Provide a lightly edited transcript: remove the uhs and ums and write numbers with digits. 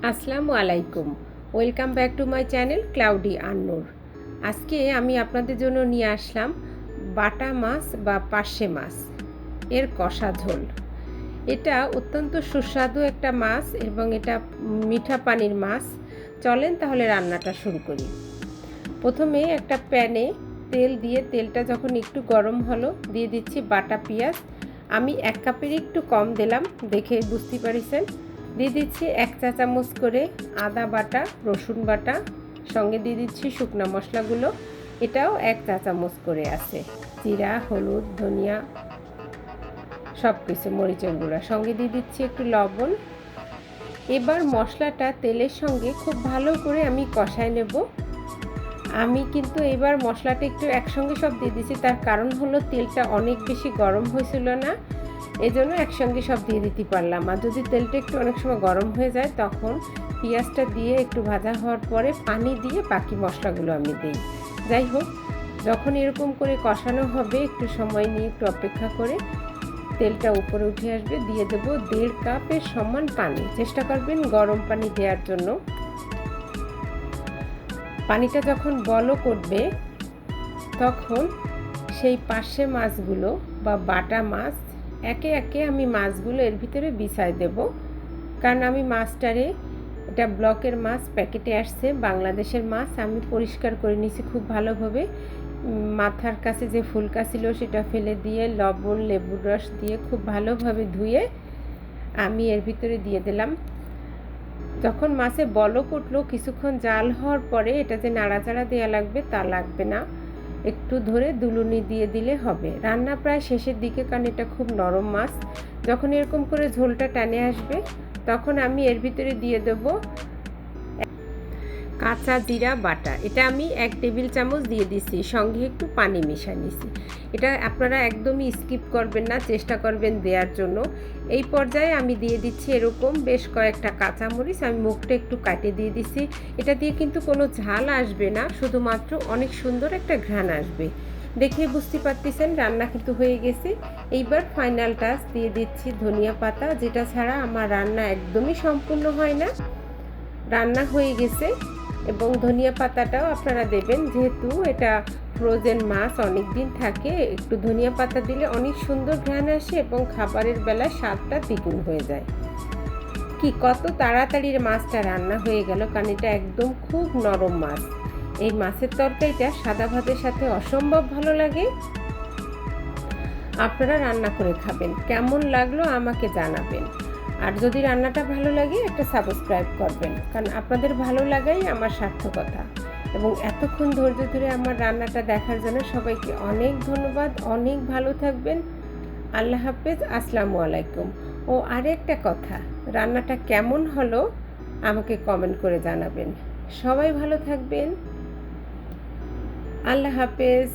আসসালামু আলাইকুম। Welcome back to my channel cloudy Annur. আজকে আমি আপনাদের জন্য নিয়ে আসলাম বাটা মাছ বা পার্শে মাছ এর কষা ঝোল। এটা অত্যন্ত সুস্বাদু একটা মাছ এবং এটা মিঠা পানির মাছ। চলেন তাহলে রান্নাটা শুরু করি। প্রথমে একটা প্যানে তেল দিয়ে তেলটা যখন একটু গরম হলো দিয়ে দিচ্ছি বাটা পেঁয়াজ। আমি 1 কাপের একটু কম দিলাম, দেখে বুঝতে পারছেন। দিয়ে দিচ্ছি 1 চা চামচ করে আদা বাটা, রসুন বাটা, সঙ্গে দিয়ে দিচ্ছি শুকনো মশলাগুলো, এটাও 1 চা চামচ করে আছে। জিরা, হলুদ, ধনিয়া, সব কিছু, মরিচের গুঁড়া, সঙ্গে দিয়ে দিচ্ছি একটু লবণ। এবার মশলাটা তেলের সঙ্গে খুব ভালো করে আমি কষায় নেব। আমি কিন্তু এবার মশলাটা একটু একসঙ্গে সব দিয়ে দিচ্ছি, তার কারণ হলো তেলটা অনেক বেশি গরম হয়েছিল না, এজন্য একসঙ্গে সব দিয়ে দিতে পারলাম। আর যদি তেলটা একটু অনেক সময় গরম হয়ে যায় তখন পেঁয়াজটা দিয়ে একটু ভাজা হওয়ার পরে পানি দিয়ে বাকি মশলাগুলো আমি দিই। যাই হোক, যখন এরকম করে কষানো হবে একটু সময় নিয়ে একটু অপেক্ষা করে তেলটা উপরে উঠে আসবে, দিয়ে দেবো 1.5 কাপের সমান পানি। চেষ্টা করবেন গরম পানি দেওয়ার জন্য। পানিটা যখন বলক উঠবে তখন সেই পার্শে মাছগুলো বা বাটা মাছ একে একে আমি মাছগুলো এর ভিতরে বিছাই দেব। কারণ আমি মাছটারে, এটা ব্লকের মাছ, প্যাকেটে আসছে, বাংলাদেশের মাছ। আমি পরিষ্কার করে নিয়েছি খুব ভালোভাবে। মাথার কাছে যে ফুলকা ছিল সেটা ফেলে দিয়ে লবণ, লেবুর রস দিয়ে খুব ভালোভাবে ধুয়ে আমি এর ভিতরে দিয়ে দিলাম। যখন মাছে বলক উঠলো, কিছুক্ষণ জাল হওয়ার পরে এটা যে নাড়াচাড়া দেওয়া লাগবে তা লাগবে না, একটু ধরে দুলুনি দিয়ে দিলে হবে। রান্না প্রায় শেষের দিকে, কারণ এটা খুব নরম মাছ। যখন এরকম করে ঝোলটা টানে আসবে তখন আমি এর ভিতরে দিয়ে দেবো কাঁচা জিরা বাটা। এটা আমি 1 টেবিল চামচ দিয়ে দিছি, সঙ্গে একটু পানি মিশিয়ে নিছি। এটা আপনারা একদমই স্কিপ করবেন না, চেষ্টা করবেন দেওয়ার জন্য। এই পর্যায়ে আমি দিয়ে দিচ্ছি এরকম বেশ কয়েকটা কাঁচামরিচ, আমি মুখটা একটু কাটে দিয়ে দিছি। এটা দিয়ে কিন্তু কোনো ঝাল আসবে না, শুধুমাত্র অনেক সুন্দর একটা ঘ্রাণ আসবে। দেখে বুঝতে পারতেছেন রান্না কিন্তু হয়ে গেছে। এইবার ফাইনাল টাচ দিয়ে দিচ্ছি ধনিয়া পাতা, যেটা ছাড়া আমার রান্না একদমই সম্পূর্ণ হয় না। রান্না হয়ে গেছে। এবং ধনিয়া পাতাটাও আপনারা দেবেন, যেহেতু এটা ফ্রোজেন মাছ অনেক দিন থাকে, একটু ধনিয়া পাতা দিলে অনেক সুন্দর ঘ্রাণ আসে এবং খাবারের বেলা স্বাদটা দ্বিগুণ হয়ে যায়। কি কত তাড়াতাড়ি মাছটা রান্না হয়ে গেল, কারণ এটা একদম খুব নরম মাছ। এই মাছের তরকারিটা সাদা ভাতের সাথে অসম্ভব ভালো লাগে। আপনারা রান্না করে খাবেন, কেমন লাগলো আমাকে জানাবেন। আর যদি রান্নাটা ভালো লাগে একটা সাবস্ক্রাইব করবেন, কারণ আপনাদের ভালো লাগাই আমার সার্থকতা। এবং এতক্ষণ ধৈর্য ধরে আমার রান্নাটা দেখার জন্য সবাইকে অনেক ধন্যবাদ। অনেক ভালো থাকবেন। আল্লাহ হাফেজ। আসসালামু আলাইকুম। ও আরেকটা কথা, রান্নাটা কেমন হলো আমাকে কমেন্ট করে জানাবেন। সবাই ভালো থাকবেন। আল্লাহ হাফেজ।